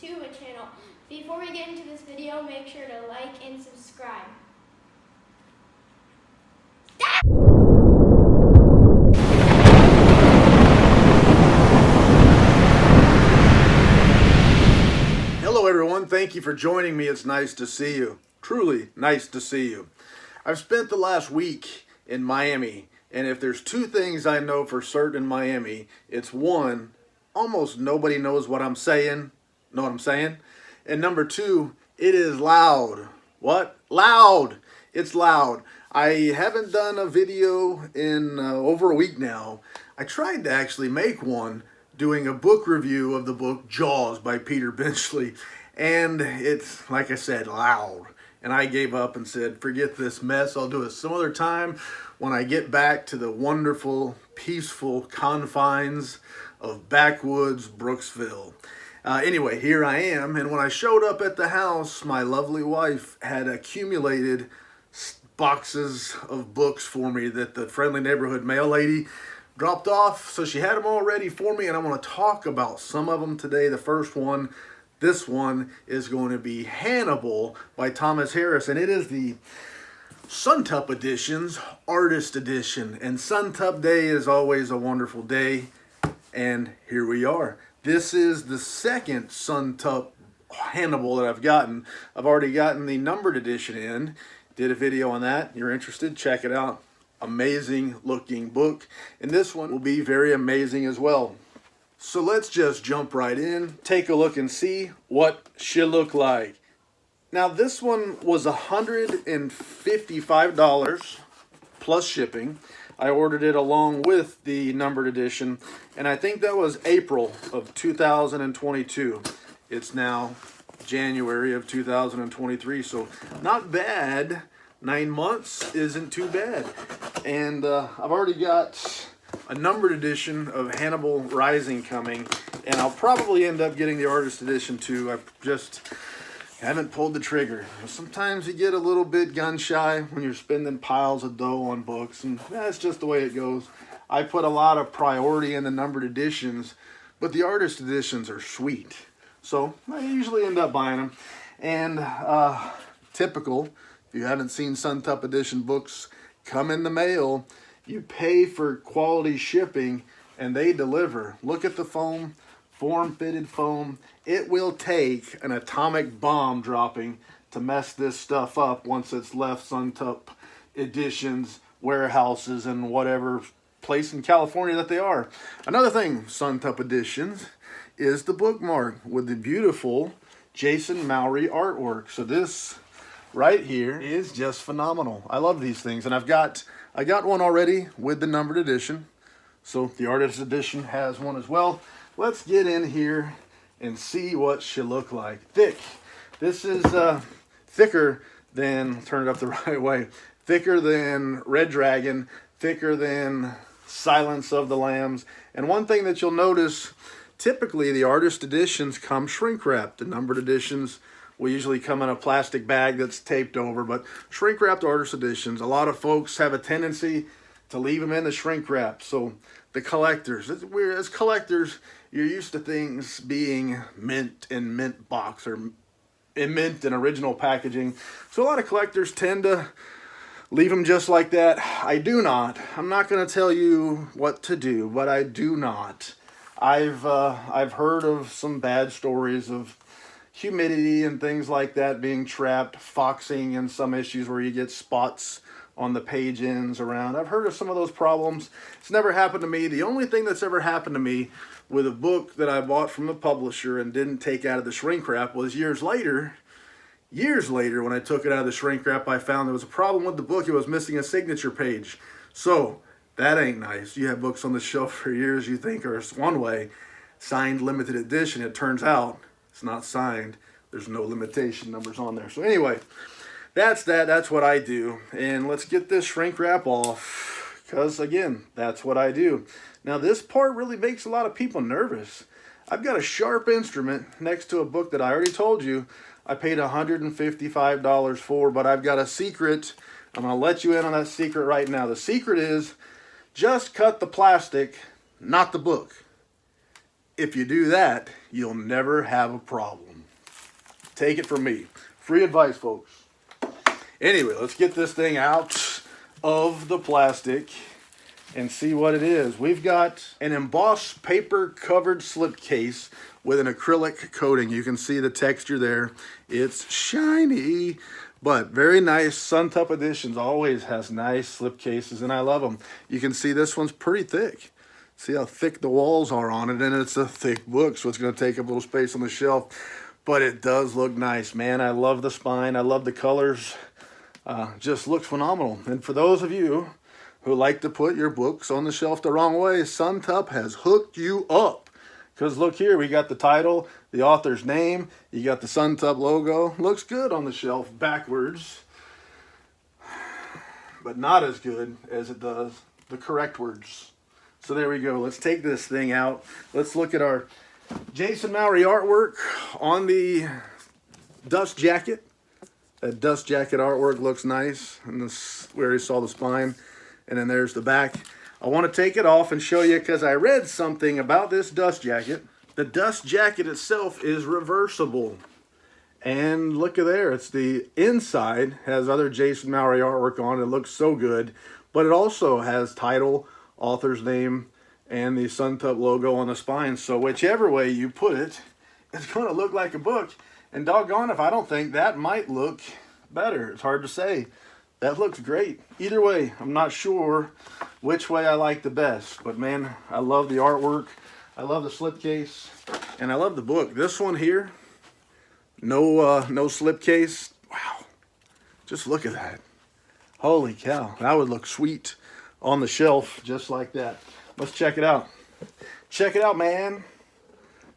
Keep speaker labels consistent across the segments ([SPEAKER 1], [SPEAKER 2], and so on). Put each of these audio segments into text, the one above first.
[SPEAKER 1] to a channel. Before we get into this video, make sure to like and subscribe.
[SPEAKER 2] Hello everyone, thank you for joining me. It's nice to see you. Truly nice to see you. I've spent the last week in Miami, and if there's two things I know for certain in Miami, it's one, almost nobody knows what I'm saying. Know what I'm saying? And number two, it is loud. What? Loud! It's loud. I haven't done a video in over a week now. I tried to actually make one doing a book review of the book Jaws by Peter Benchley, and it's, like I said, loud. And I gave up and said, forget this mess, I'll do it some other time when I get back to the wonderful, peaceful confines of backwoods Brooksville. Anyway, here I am, and when I showed up at the house, my lovely wife had accumulated boxes of books for me that the friendly neighborhood mail lady dropped off, so she had them all ready for me, and I want to talk about some of them today. The first one, this one, is going to be Hannibal by Thomas Harris, and it is the Suntup Edition's Artist Edition, and Suntup Day is always a wonderful day, and here we are. This is the second Suntup Hannibal that I've gotten. I've already gotten the numbered edition in, did a video on that. You're interested, check it out. Amazing looking book, and this one will be very amazing as well. So let's just jump right in, take a look and see what she look like. Now this one was $155 plus shipping. I ordered it along with the numbered edition, and I think that was April of 2022. It's now January of 2023, so not bad. 9 months isn't too bad. And I've already got a numbered edition of Hannibal Rising coming, and I'll probably end up getting the artist edition too. I just haven't pulled the trigger. Sometimes you get a little bit gun shy when you're spending piles of dough on books, and that's just the way it goes. I put a lot of priority in the numbered editions, but the artist editions are sweet, so I usually end up buying them. And typical, if you haven't seen Suntup Edition books come in the mail, you pay for quality shipping and they deliver. Look at the foam, form-fitted foam. It will take an atomic bomb dropping to mess this stuff up once it's left Suntup Edition's warehouses and whatever place in California that they are. Another thing, Suntup Editions, is the bookmark with the beautiful Jason Mowry artwork. So this right here is just phenomenal. I love these things, and I got one already with the numbered edition, so the artist edition has one as well. Let's get in here and see what she look like. Thick. This is thicker than, turn it up the right way, thicker than Red Dragon, thicker than Silence of the Lambs. And one thing that you'll notice, typically the artist editions come shrink wrapped. The numbered editions will usually come in a plastic bag that's taped over, but shrink wrapped artist editions, a lot of folks have a tendency to leave them in the shrink wrap. So the collectors, it's weird, as collectors, you're used to things being mint in mint box or in mint and original packaging. So a lot of collectors tend to leave them just like that. I do not. I'm not going to tell you what to do, but I do not. I've heard of some bad stories of humidity and things like that being trapped, foxing, and some issues where you get spots on the page ends around. I've heard of some of those problems. It's never happened to me. The only thing that's ever happened to me with a book that I bought from the publisher and didn't take out of the shrink wrap was years later when I took it out of the shrink wrap, I found there was a problem with the book. It was missing a signature page. So that ain't nice. You have books on the shelf for years you think are one way, signed limited edition. It turns out it's not signed. There's no limitation numbers on there. So anyway, that's that. That's what I do. And let's get this shrink wrap off, because again, that's what I do. Now this part really makes a lot of people nervous. I've got a sharp instrument next to a book that I already told you I paid $155 for, but I've got a secret. I'm going to let you in on that secret right now. The secret is just cut the plastic, not the book. If you do that, you'll never have a problem. Take it from me. Free advice, folks. Anyway, let's get this thing out of the plastic and see what it is. We've got an embossed paper covered slipcase with an acrylic coating. You can see the texture there. It's shiny, but very nice. Suntup Editions always has nice slipcases, and I love them. You can see this one's pretty thick. See how thick the walls are on it, and it's a thick book, so it's going to take up a little space on the shelf. But it does look nice, man. I love the spine. I love the colors. Just looks phenomenal. And for those of you who like to put your books on the shelf the wrong way, Suntup has hooked you up. Because look here, we got the title, the author's name, you got the Suntup logo. Looks good on the shelf backwards, but not as good as it does the correct words. So there we go. Let's take this thing out. Let's look at our Jason Mowry artwork on the dust jacket. That dust jacket artwork looks nice. And this, we already saw the spine. And then there's the back. I want to take it off and show you because I read something about this dust jacket. The dust jacket itself is reversible. And look at there. It's the inside. Has other Jason Mowry artwork on it. It looks so good. But it also has title, author's name, and the Suntup logo on the spine. So whichever way you put it, it's going to look like a book. And doggone if I don't think that might look better. It's hard to say. That looks great. Either way, I'm not sure which way I like the best. But man, I love the artwork. I love the slipcase. And I love the book. This one here, no slipcase. Wow. Just look at that. Holy cow. That would look sweet on the shelf just like that. Let's check it out. Check it out, man.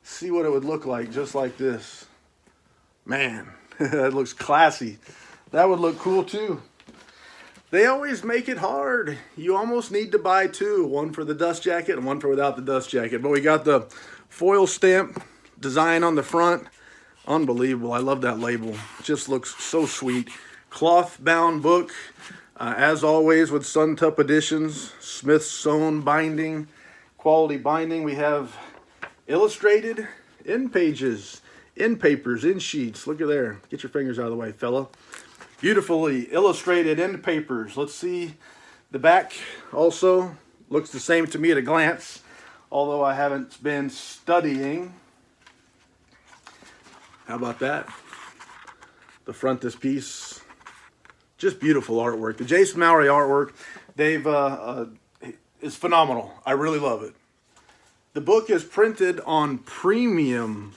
[SPEAKER 2] See what it would look like just like this. Man, that looks classy. That would look cool too. They always make it hard. You almost need to buy two. One for the dust jacket and one for without the dust jacket. But we got the foil stamp design on the front. Unbelievable. I love that label. It just looks so sweet. Cloth bound book. As always with Suntup Editions. Smithsonian binding. Quality binding. We have illustrated end pages. In papers, in sheets. Look at there. Get your fingers out of the way, fella. Beautifully illustrated end papers. Let's see. The back also looks the same to me at a glance, although I haven't been studying. How about that? The frontispiece. Just beautiful artwork. The Jason Mowry artwork, is phenomenal. I really love it. The book is printed on premium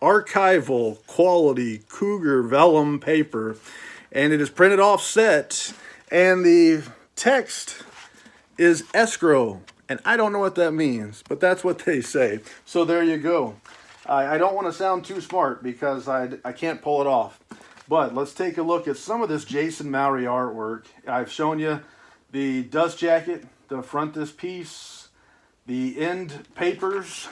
[SPEAKER 2] archival quality Cougar vellum paper, and it is printed offset, and the text is escrow, and I don't know what that means, but that's what they say. So there you go. I don't want to sound too smart because I can't pull it off, but let's take a look at some of this Jason Mowry artwork. I've shown you the dust jacket, the frontispiece, the end papers.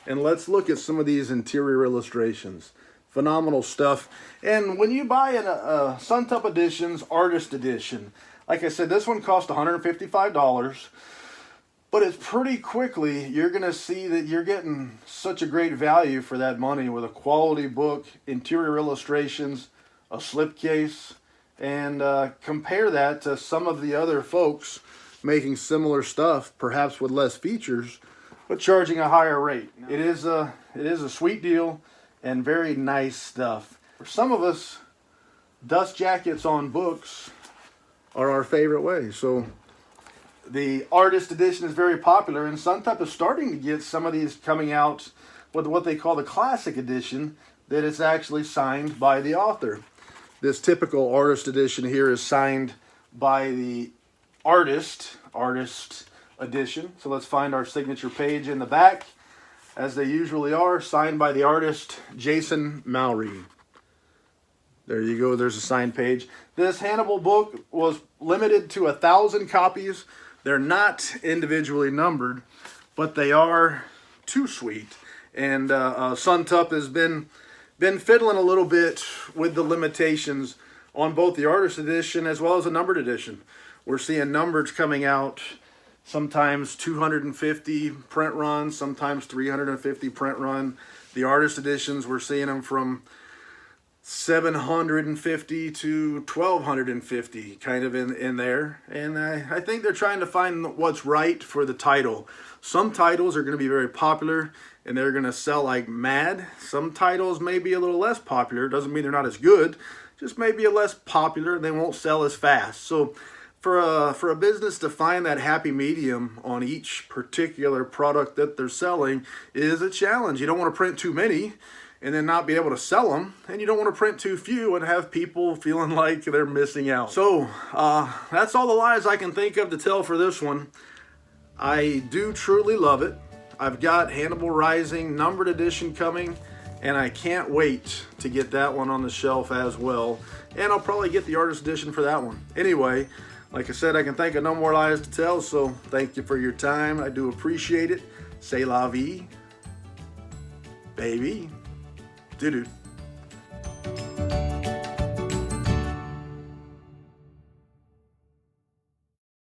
[SPEAKER 2] And let's look at some of these interior illustrations. Phenomenal stuff. And when you buy a Suntup Editions Artist Edition, like I said, this one cost $155. But it's pretty quickly, you're going to see that you're getting such a great value for that money with a quality book, interior illustrations, a slipcase. And compare that to some of the other folks making similar stuff, perhaps with less features, but charging a higher rate. It is a sweet deal and very nice stuff. For some of us, dust jackets on books are our favorite way. So the Artist Edition is very popular, and Suntup is starting to get some of these coming out with what they call the Classic Edition, that is actually signed by the author. This typical Artist Edition here is signed by the Artist Edition. So let's find our signature page in the back, as they usually are, signed by the artist Jason Mowry. There you go, there's a signed page. This Hannibal book was limited to 1,000 copies. They're not individually numbered, but they are too sweet. And Suntup has been fiddling a little bit with the limitations on both the Artist Edition as well as the numbered edition. We're seeing numbers coming out, sometimes 250 print runs, sometimes 350 print run. The Artist Editions, we're seeing them from 750 to 1250 kind of in there, and I think they're trying to find what's right for the title. Some titles are going to be very popular and they're going to sell like mad. Some titles may be a little less popular. Doesn't mean they're not as good, just maybe a less popular and they won't sell as fast. So for a business to find that happy medium on each particular product that they're selling is a challenge. You don't want to print too many and then not be able to sell them, and you don't want to print too few and have people feeling like they're missing out. So that's all the lies I can think of to tell for this one. I do truly love it. I've got Hannibal Rising numbered edition coming, and I can't wait to get that one on the shelf as well. And I'll probably get the Artist Edition for that one. Anyway, like I said, I can think of no more lies to tell, so thank you for your time. I do appreciate it. C'est la vie, baby. Doo-doo.